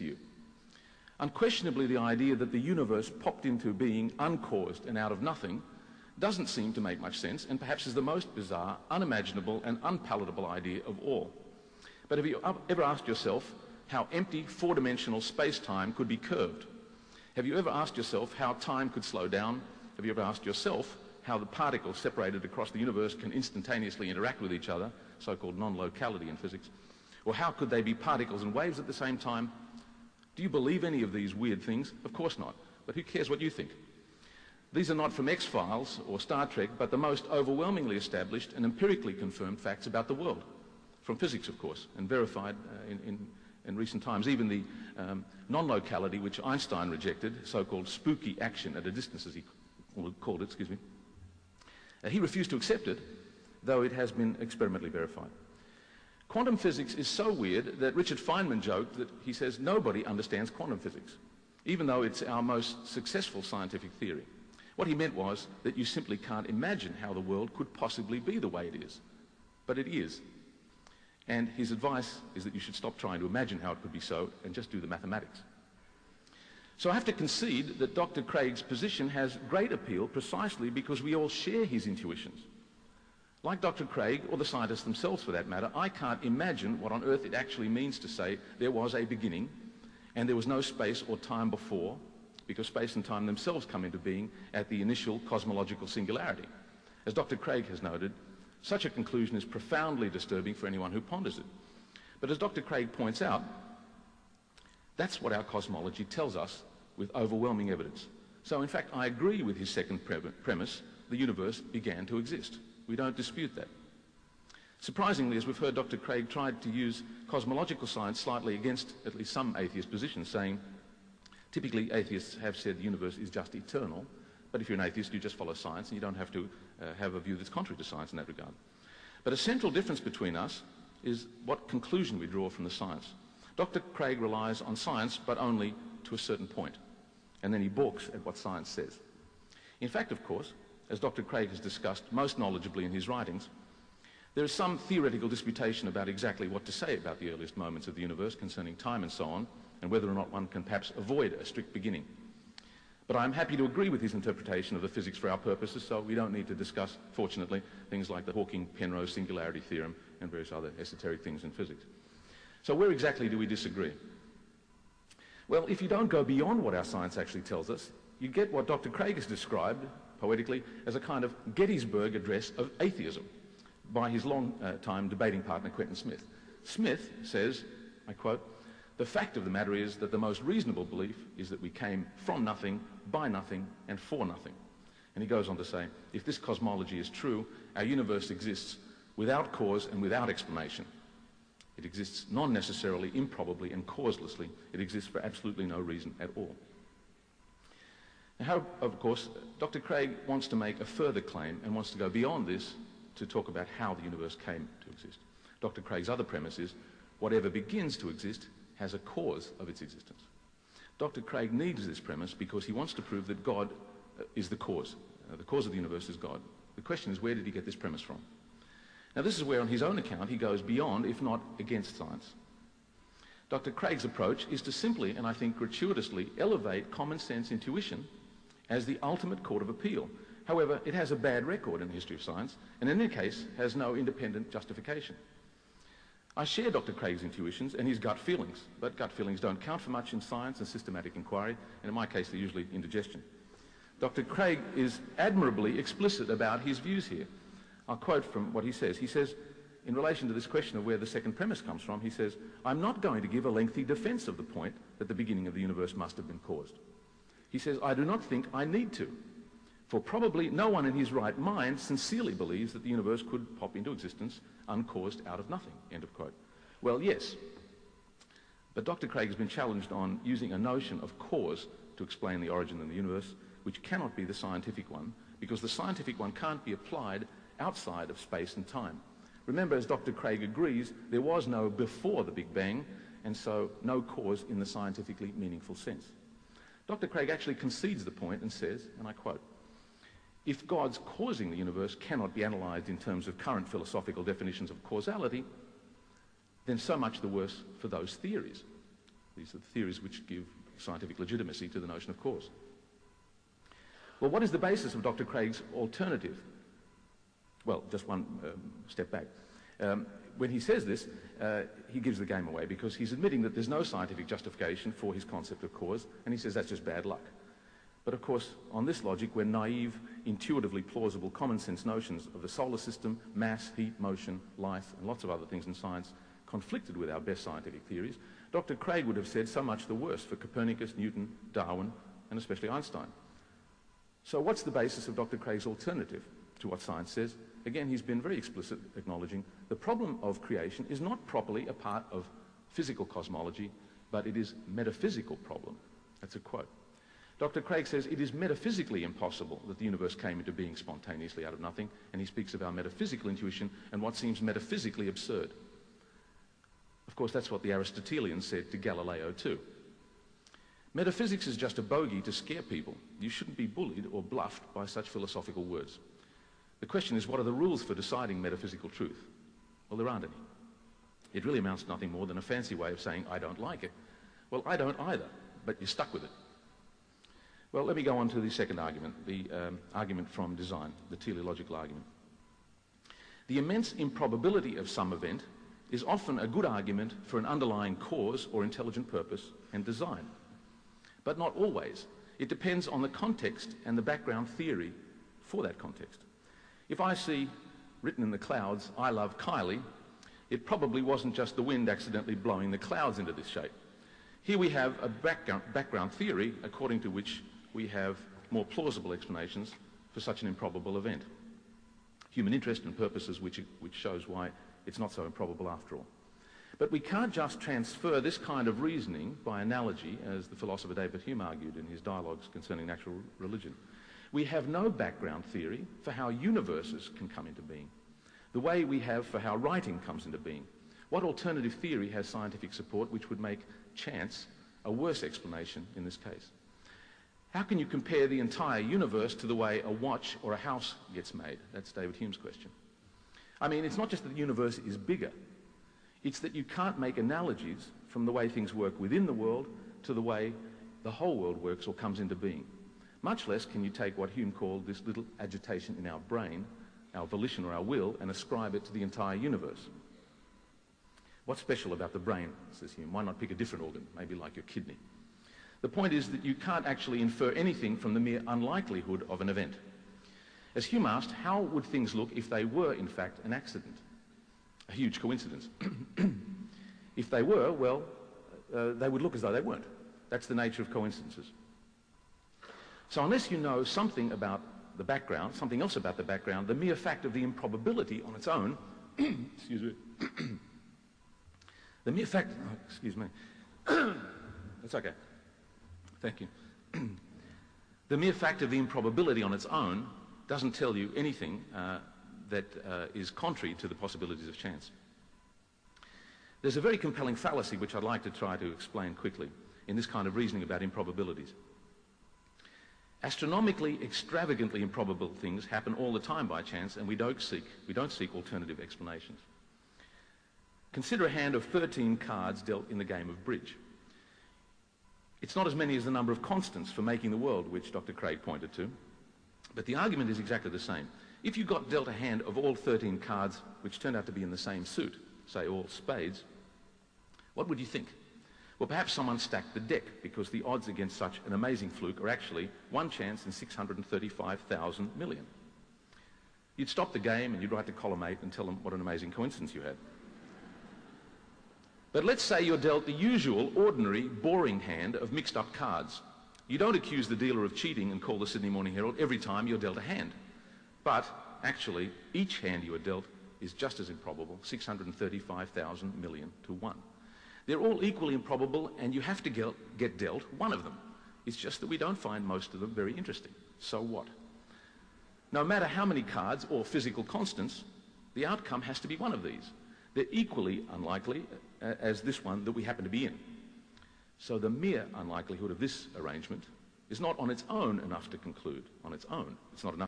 to you. Unquestionably, the idea that the universe popped into being uncaused and out of nothing doesn't seem to make much sense, and perhaps is the most bizarre, unimaginable and unpalatable idea of all. But have you ever asked yourself how empty four-dimensional space-time could be curved? Have you ever asked yourself how time could slow down? Have you ever asked yourself how the particles separated across the universe can instantaneously interact with each other, so-called non-locality in physics? Or how could they be particles and waves at the same time? Do you believe any of these weird things? Of course not. But who cares what you think? These are not from X-Files or Star Trek, but the most overwhelmingly established and empirically confirmed facts about the world. From physics, of course, and verified in recent times. Even the non-locality, which Einstein rejected, so-called spooky action at a distance, as he called it, he refused to accept it, though it has been experimentally verified. Quantum physics is so weird that Richard Feynman joked that he says nobody understands quantum physics, even though it's our most successful scientific theory. What he meant was that you simply can't imagine how the world could possibly be the way it is. But it is. And his advice is that you should stop trying to imagine how it could be so and just do the mathematics. So I have to concede that Dr. Craig's position has great appeal precisely because we all share his intuitions. Like Dr. Craig, or the scientists themselves for that matter, I can't imagine what on earth it actually means to say there was a beginning and there was no space or time before, because space and time themselves come into being at the initial cosmological singularity. As Dr. Craig has noted, such a conclusion is profoundly disturbing for anyone who ponders it. But as Dr. Craig points out, that's what our cosmology tells us with overwhelming evidence. So in fact, I agree with his second premise: the universe began to exist. We don't dispute that. Surprisingly, as we've heard, Dr. Craig tried to use cosmological science slightly against at least some atheist positions, saying, typically atheists have said the universe is just eternal, but if you're an atheist, you just follow science and you don't have to have a view that's contrary to science in that regard. But a central difference between us is what conclusion we draw from the science. Dr. Craig relies on science, but only to a certain point, and then he balks at what science says. In fact, of course, as Dr. Craig has discussed most knowledgeably in his writings, there is some theoretical disputation about exactly what to say about the earliest moments of the universe concerning time and so on, and whether or not one can perhaps avoid a strict beginning. But I'm happy to agree with his interpretation of the physics for our purposes, so we don't need to discuss, fortunately, things like the Hawking-Penrose singularity theorem and various other esoteric things in physics. So where exactly do we disagree? Well, if you don't go beyond what our science actually tells us, you get what Dr. Craig has described, poetically, as a kind of Gettysburg Address of atheism by his long-time debating partner, Quentin Smith. Smith says, I quote, "The fact of the matter is that the most reasonable belief is that we came from nothing, by nothing, and for nothing." And he goes on to say, if this cosmology is true, our universe exists without cause and without explanation. It exists non-necessarily, improbably, and causelessly. It exists for absolutely no reason at all. Now, of course, Dr. Craig wants to make a further claim and wants to go beyond this to talk about how the universe came to exist. Dr. Craig's other premise is, whatever begins to exist has a cause of its existence. Dr. Craig needs this premise because he wants to prove that God is the cause. The cause of the universe is God. The question is, where did he get this premise from? Now, this is where, on his own account, he goes beyond, if not against science. Dr. Craig's approach is to simply, and I think gratuitously, elevate common sense intuition as the ultimate court of appeal. However, it has a bad record in the history of science, and in any case, has no independent justification. I share Dr. Craig's intuitions and his gut feelings, but gut feelings don't count for much in science and systematic inquiry, and in my case, they're usually indigestion. Dr. Craig is admirably explicit about his views here. I'll quote from what he says. He says, in relation to this question of where the second premise comes from, he says, "I'm not going to give a lengthy defense of the point that the beginning of the universe must have been caused." He says, "I do not think I need to, for probably no one in his right mind sincerely believes that the universe could pop into existence uncaused out of nothing," end of quote. Well, yes, but Dr. Craig has been challenged on using a notion of cause to explain the origin of the universe, which cannot be the scientific one, because the scientific one can't be applied outside of space and time. Remember, as Dr. Craig agrees, there was no before the Big Bang, and so no cause in the scientifically meaningful sense. Dr. Craig actually concedes the point and says, and I quote, "If God's causing the universe cannot be analysed in terms of current philosophical definitions of causality, then so much the worse for those theories." These are the theories which give scientific legitimacy to the notion of cause. Well, what is the basis of Dr. Craig's alternative? Well, just one step back. When he says this, he gives the game away because he's admitting that there's no scientific justification for his concept of cause, and he says that's just bad luck. But of course, on this logic, when naive, intuitively plausible, common-sense notions of the solar system, mass, heat, motion, life, and lots of other things in science conflicted with our best scientific theories, Dr. Craig would have said so much the worse for Copernicus, Newton, Darwin, and especially Einstein. So what's the basis of Dr. Craig's alternative to what science says? Again, he's been very explicit, acknowledging the problem of creation is not properly a part of physical cosmology, but it is a metaphysical problem. That's a quote. Dr. Craig says it is metaphysically impossible that the universe came into being spontaneously out of nothing, and he speaks of our metaphysical intuition and what seems metaphysically absurd. Of course, that's what the Aristotelians said to Galileo too. Metaphysics is just a bogey to scare people. You shouldn't be bullied or bluffed by such philosophical words. The question is, what are the rules for deciding metaphysical truth? Well, there aren't any. It really amounts to nothing more than a fancy way of saying, I don't like it. Well, I don't either, but you're stuck with it. Well, let me go on to the second argument, the argument from design, the teleological argument. The immense improbability of some event is often a good argument for an underlying cause or intelligent purpose and design. But not always. It depends on the context and the background theory for that context. If I see written in the clouds, I love Kylie, it probably wasn't just the wind accidentally blowing the clouds into this shape. Here we have a background theory according to which we have more plausible explanations for such an improbable event. Human interest and purposes which shows why it's not so improbable after all. But we can't just transfer this kind of reasoning by analogy, as the philosopher David Hume argued in his dialogues concerning natural religion. We have no background theory for how universes can come into being, the way we have for how writing comes into being. What alternative theory has scientific support which would make chance a worse explanation in this case? How can you compare the entire universe to the way a watch or a house gets made? That's David Hume's question. I mean, it's not just that the universe is bigger. It's that you can't make analogies from the way things work within the world to the way the whole world works or comes into being. Much less can you take what Hume called this little agitation in our brain, our volition or our will, and ascribe it to the entire universe. What's special about the brain, says Hume? Why not pick a different organ, maybe like your kidney? The point is that you can't actually infer anything from the mere unlikelihood of an event. As Hume asked, how would things look if they were, in fact, an accident? A huge coincidence. If they were, well, they would look as though they weren't. That's the nature of coincidences. So unless you know something about the background, something else about the background, the mere fact of the improbability on its own, excuse me, the mere fact, oh, excuse me, that's okay, thank you. The mere fact of the improbability on its own doesn't tell you anything that is contrary to the possibilities of chance. There's a very compelling fallacy which I'd like to try to explain quickly in this kind of reasoning about improbabilities. Astronomically, extravagantly improbable things happen all the time by chance, and we don't seek alternative explanations. Consider a hand of 13 cards dealt in the game of bridge. It's not as many as the number of constants for making the world, which Dr. Craig pointed to, but the argument is exactly the same. If you got dealt a hand of all 13 cards which turned out to be in the same suit, say all spades, what would you think? Well, perhaps someone stacked the deck because the odds against such an amazing fluke are actually one chance in 635,000 million. You'd stop the game and you'd write to column 8 and tell them what an amazing coincidence you had. But let's say you're dealt the usual, ordinary, boring hand of mixed-up cards. You don't accuse the dealer of cheating and call the Sydney Morning Herald every time you're dealt a hand. But, actually, each hand you are dealt is just as improbable, 635,000 million to 1. They're all equally improbable, and you have to get dealt one of them. It's just that we don't find most of them very interesting. So what? No matter how many cards or physical constants, the outcome has to be one of these. They're equally unlikely as this one that we happen to be in. So the mere unlikelihood of this arrangement is not on its own enough to conclude. On its own, it's not enough.